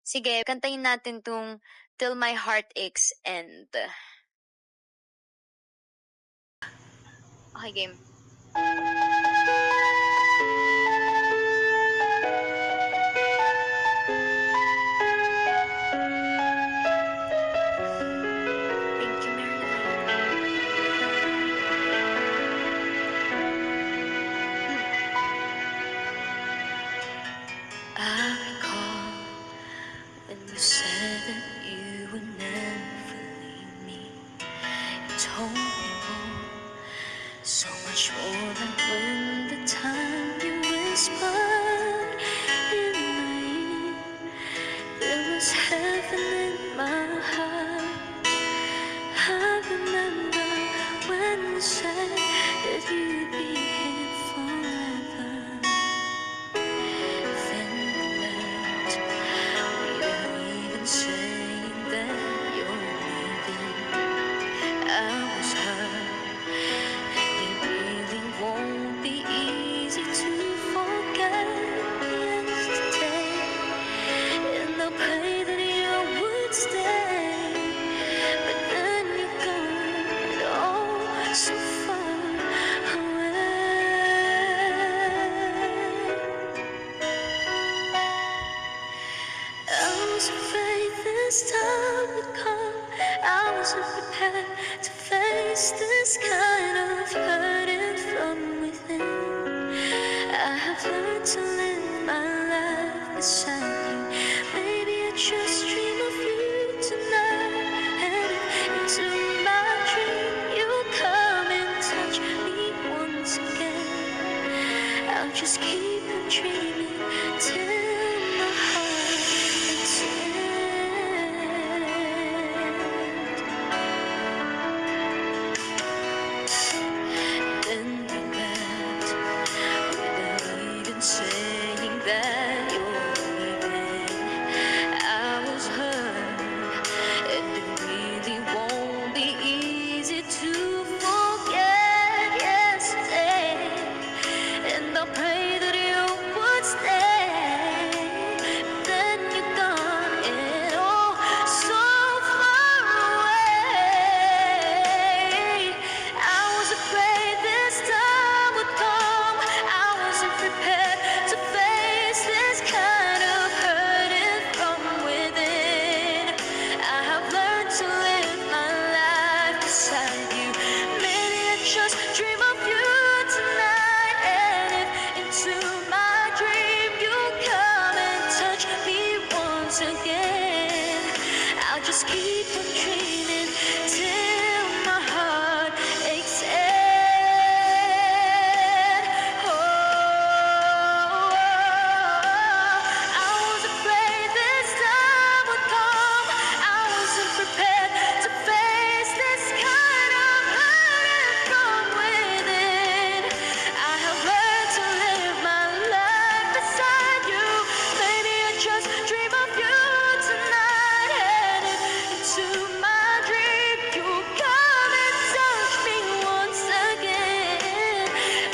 Sige, kantahin natin tong Till My Heart Aches End. Okay, game. Thank you, Marilyn. I recall when you said that you would never leave me. You told me more, so much more than when the time you whispered in my ear. There was heaven in my heart. I remember when you said that you'd be here forever. Then you left without even saying that you're leaving. I was hurt, and it really won't be easy to forget yesterday. And I pray that you would stay, but then you're gone, oh, so far away. I was afraid this time would come. I wasn't prepared to face this kind of hurting from within. I have learned to live my life beside you. Maybe I just dream of you tonight. And if into my dream you come and touch me once again, I'll just keep on dreaming till my heart aches end. Then you left without even saying that you're leaving. I was hurt, and it really won't be easy to forget yesterday. And I pray that you would stay, but then you're gone and oh, so far away. I was afraid this time would come. I wasn't prepared to face this kind of hurting from within. I have learned to live my life beside you. Maybe I just dream of you tonight. And if into my dream you come and touch me once again, I'll just keep on dreaming till my heart aches end. Oh, I was afraid this time would come. I wasn't prepared to face this kind of hurting from within. I have learned to live my life beside you. Maybe I just dream of you tonight. And if into my dream you come and touch me once again,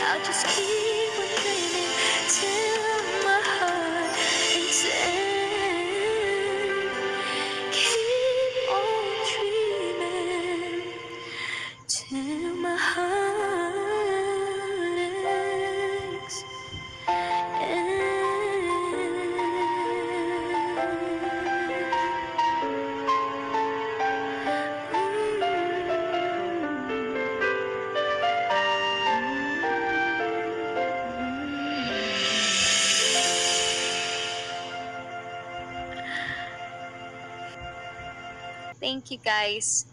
I'll just keep on dreaming till my heart aches end. Keep on dreaming till my heart aches Thank you, guys.